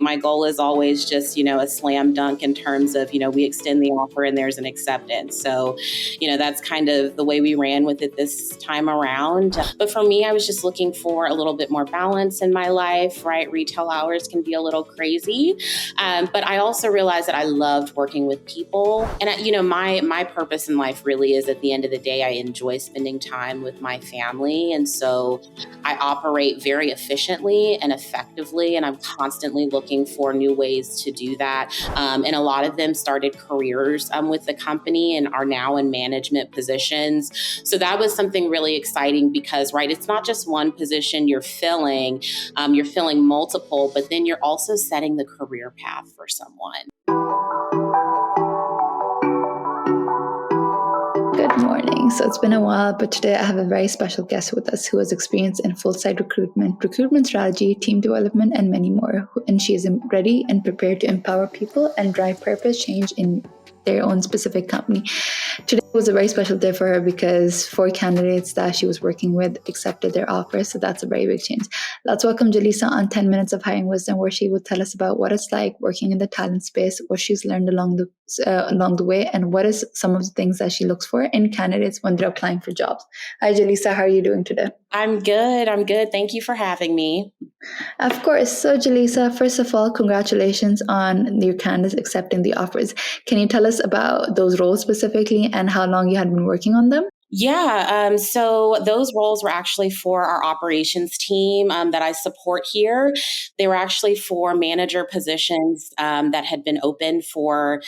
my goal is always just, a slam dunk in terms of, we extend the offer and there's an acceptance. So, that's kind of the way we ran with it this time around. But for me, I was just looking for a little bit more balance in my life, right? Retail hours can be a little crazy. But I also realized that I loved working with people. And, my purpose in life really is, at the end of the day, I enjoy spending time with my family. And so I operate very efficiently and effectively, and I'm constantly looking for new ways to do that. And a lot of them started careers with the company and are now in management positions. So that was something really exciting because, right, it's not just one position you're filling multiple, but then you're also setting the career path for someone. Good morning. So it's been a while, but today I have a very special guest with us who has experience in full-site recruitment strategy, team development, and many more. And she is ready and prepared to empower people and drive purpose change in their own specific company. Today was a very special day for her because 4 candidates that she was working with accepted their offer. So that's a very big change. Let's welcome Jelesa on 10 Minutes of Hiring Wisdom, where she will tell us about what it's like working in the talent space, what she's learned along the way, and what is some of the things that she looks for in candidates when they're applying for jobs. Hi, Jelesa. How are you doing today? I'm good. Thank you for having me. Of course. So, Jelesa, first of all, congratulations on your candidates accepting the offers. Can you tell us about those roles specifically and how long you had been working on them? Yeah, so those roles were actually for our operations team that I support here. They were actually for manager positions that had been open for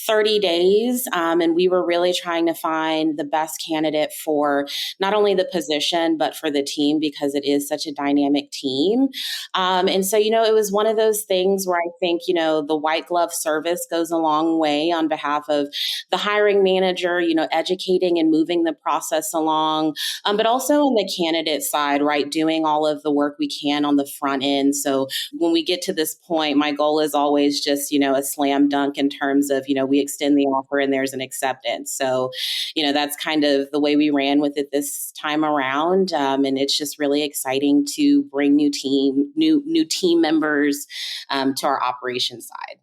30 days. And we were really trying to find the best candidate for not only the position, but for the team, because it is such a dynamic team. And so, it was one of those things where I think, the white glove service goes a long way on behalf of the hiring manager, educating and moving the process along, but also on the candidate side, right, doing all of the work we can on the front end. So when we get to this point, my goal is always just, a slam dunk in terms of, we extend the offer and there's an acceptance. So, that's kind of the way we ran with it this time around. And it's just really exciting to bring new team members to our operations side.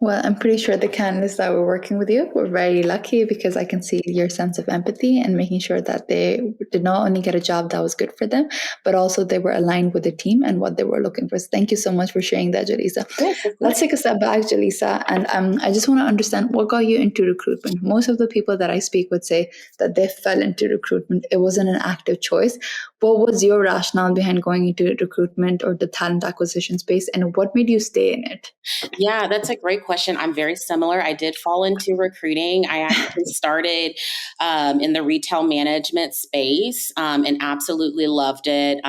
Well, I'm pretty sure the candidates that were working with you were very lucky because I can see your sense of empathy and making sure that they did not only get a job that was good for them, but also they were aligned with the team and what they were looking for. So thank you so much for sharing that, Jelesa. Yes, let's take a step back, Jelesa, and I just want to understand what got you into recruitment. Most of the people that I speak with say that they fell into recruitment. It wasn't an active choice. What was your rationale behind going into recruitment or the talent acquisition space, and what made you stay in it? Yeah, that's a great question. I'm very similar. I did fall into recruiting. I actually started in the retail management space and absolutely loved it.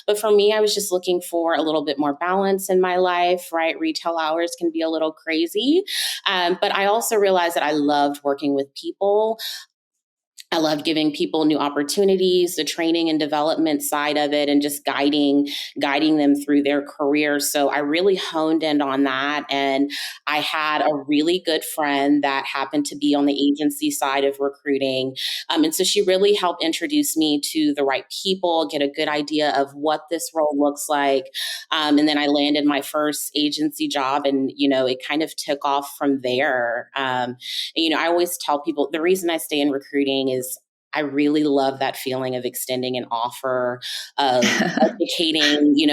But for me, I was just looking for a little bit more balance in my life, right? Retail hours can be a little crazy. But I also realized that I loved working with people. I love giving people new opportunities, the training and development side of it, and just guiding them through their careers. So I really honed in on that. And I had a really good friend that happened to be on the agency side of recruiting. And so she really helped introduce me to the right people, get a good idea of what this role looks like. And then I landed my first agency job, and, it kind of took off from there. I always tell people the reason I stay in recruiting is I really love that feeling of extending an offer, of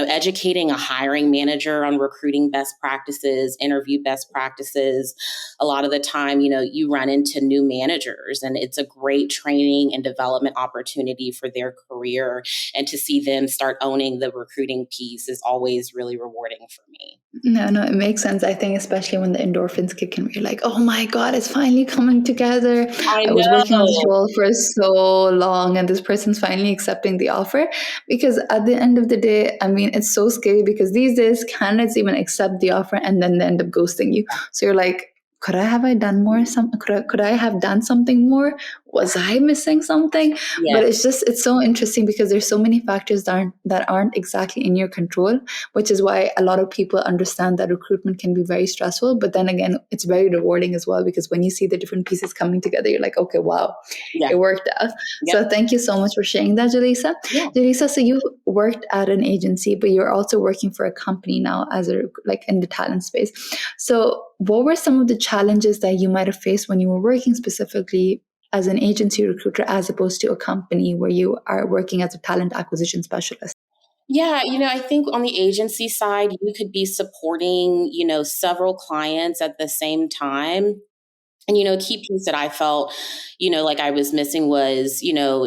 educating a hiring manager on recruiting best practices, interview best practices. A lot of the time, you run into new managers, and it's a great training and development opportunity for their career. And to see them start owning the recruiting piece is always really rewarding for me. No, it makes sense. I think especially when the endorphins kick in, you're like, oh my God, it's finally coming together. I was working on this role for so long and this person's finally accepting the offer. Because at the end of the day, it's so scary because these days candidates even accept the offer and then they end up ghosting you. So you're like, I done more? Could I have done something more? Was I missing something? Yeah. But it's so interesting because there's so many factors that aren't exactly in your control, which is why a lot of people understand that recruitment can be very stressful. But then again, it's very rewarding as well, because when you see the different pieces coming together, you're like, okay, wow, Yeah. it worked out. Yep. So thank you so much for sharing that, Jelesa. Yeah. Jelesa, so you worked at an agency, but you're also working for a company now as like in the talent space. So what were some of the challenges that you might have faced when you were working specifically as an agency recruiter as opposed to a company where you are working as a talent acquisition specialist? Yeah, I think on the agency side, you could be supporting, several clients at the same time. And, a key piece that I felt, like I was missing was,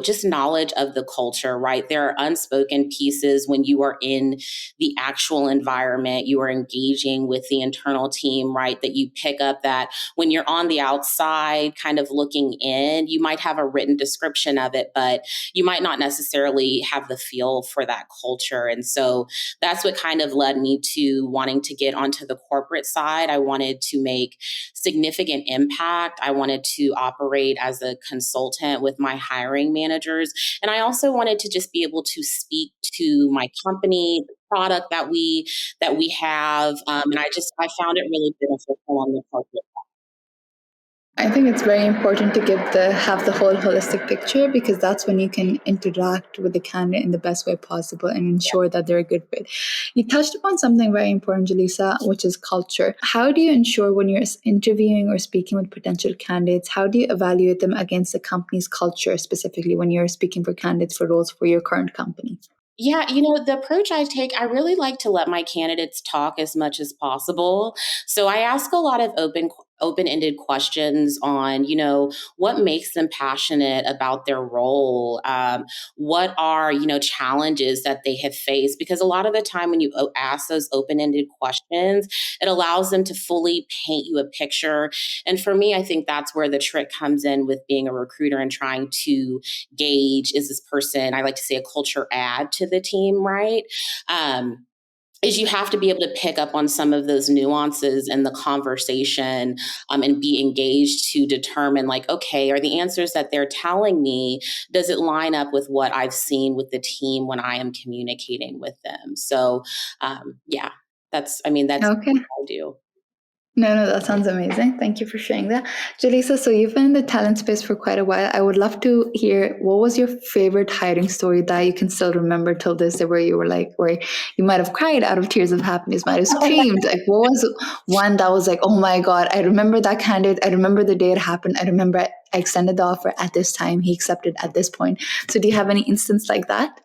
just knowledge of the culture, right? There are unspoken pieces when you are in the actual environment, you are engaging with the internal team, right? That you pick up that when you're on the outside, kind of looking in, you might have a written description of it, but you might not necessarily have the feel for that culture. And so that's what kind of led me to wanting to get onto the corporate side. I wanted to make significant impact. I wanted to operate as a consultant with my hiring managers. And I also wanted to just be able to speak to my company, the product that we have. And I found it really beneficial on the corporate. I think it's very important to have the whole holistic picture, because that's when you can interact with the candidate in the best way possible and ensure that they're a good fit. You touched upon something very important, Jelesa, which is culture. How do you ensure when you're interviewing or speaking with potential candidates, how do you evaluate them against the company's culture, specifically when you're speaking for candidates for roles for your current company? Yeah, the approach I take, I really like to let my candidates talk as much as possible. So I ask a lot of open-ended questions on, what makes them passionate about their role. What are, challenges that they have faced? Because a lot of the time when you ask those open-ended questions, it allows them to fully paint you a picture. And for me, I think that's where the trick comes in with being a recruiter and trying to gauge, is this person, I like to say, a culture add to the team, right? Is you have to be able to pick up on some of those nuances in the conversation, and be engaged to determine, like, okay, are the answers that they're telling me, does it line up with what I've seen with the team when I am communicating with them? So, yeah, that's Okay. what I do. No, that sounds amazing. Thank you for sharing that. Jelisa, so you've been in the talent space for quite a while. I would love to hear, what was your favorite hiring story that you can still remember till this day, where you were like, where you might have cried out of tears of happiness, might have screamed. Like, what was one that was like, oh my God, I remember that candidate. I remember the day it happened. I remember I extended the offer at this time. He accepted at this point. So do you have any instance like that?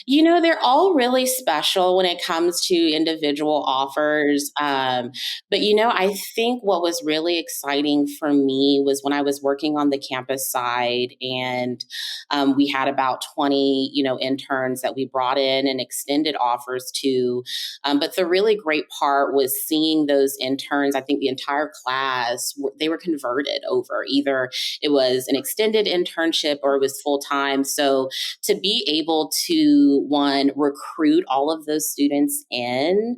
They're all really special when it comes to individual offers. But, I think what was really exciting for me was when I was working on the campus side, and we had about 20, interns that we brought in and extended offers to. But the really great part was seeing those interns. I think the entire class, they were converted over. Either it was an extended internship or it was full time. So to be able to, one, recruit all of those students in,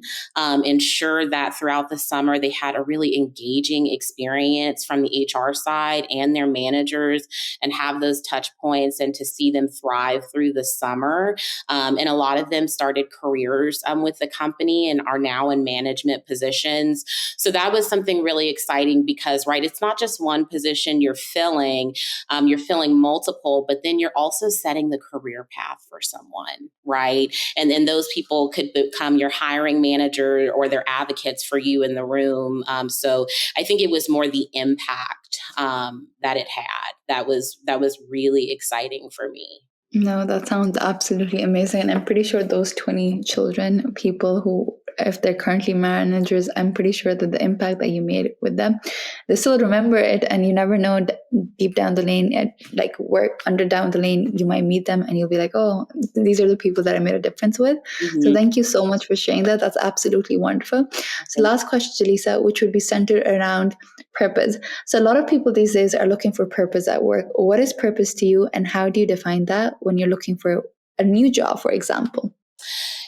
ensure that throughout the summer they had a really engaging experience from the HR side and their managers, and have those touch points, and to see them thrive through the summer. And a lot of them started careers with the company and are now in management positions. So that was something really exciting because, right, it's not just one position you're filling multiple, but then you're also setting the career path for someone, right? And then those people could become your hiring manager or their advocates for you in the room. So I think it was more the impact that it had that was really exciting for me. No, that sounds absolutely amazing. And I'm pretty sure those 20 children, people who, if they're currently managers, I'm pretty sure that the impact that you made with them, they still remember it. And you never know, deep down the lane, like work under down the lane, you might meet them and you'll be like, oh, these are the people that I made a difference with. So Mm-hmm. thank you so much for sharing that. That's absolutely wonderful. So last question, Jelesa, which would be centered around purpose. So a lot of people these days are looking for purpose at work. What is purpose to you, and how do you define that when you're looking for a new job, for example?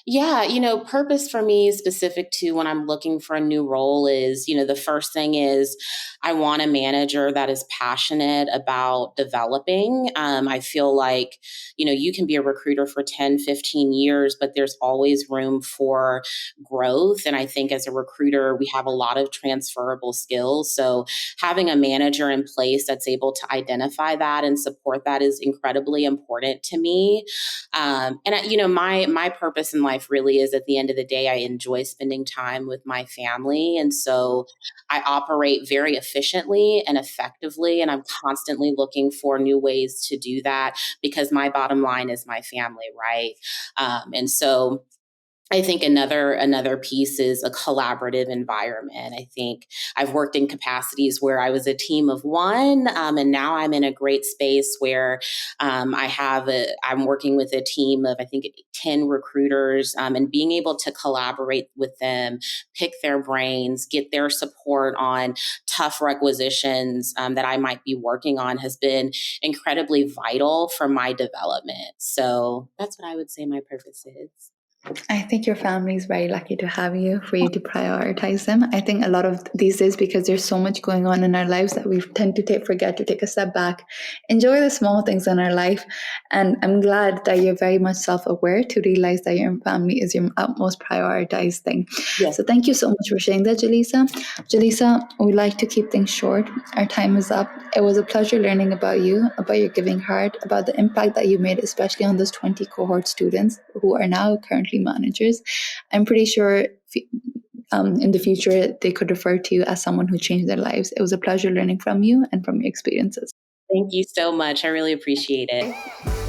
Yeah, purpose for me specific to when I'm looking for a new role is, the first thing is I want a manager that is passionate about developing. I feel like, you can be a recruiter for 10, 15 years, but there's always room for growth. And I think as a recruiter, we have a lot of transferable skills. So having a manager in place that's able to identify that and support that is incredibly important to me. My purpose in life really is at the end of the day, I enjoy spending time with my family. And so I operate very efficiently and effectively. And I'm constantly looking for new ways to do that because my bottom line is my family, right? And so I think another piece is a collaborative environment. I think I've worked in capacities where I was a team of one, and now I'm in a great space where I'm working with a team of I think 10 recruiters, and being able to collaborate with them, pick their brains, get their support on tough requisitions that I might be working on has been incredibly vital for my development. So that's what I would say my purpose is. I think your family is very lucky to have you, for you to prioritize them. I think a lot of these days, because there's so much going on in our lives, that we tend to forget to take a step back, enjoy the small things in our life. And I'm glad that you're very much self-aware to realize that your family is your utmost prioritized thing. Yes. So thank you so much for sharing that, Jelesa. Jelesa, we like to keep things short. Our time is up. It was a pleasure learning about you, about your giving heart, about the impact that you made, especially on those 20 cohort students who are now currently managers. I'm pretty sure in the future they could refer to you as someone who changed their lives. It was a pleasure learning from you and from your experiences. Thank you so much. I really appreciate it.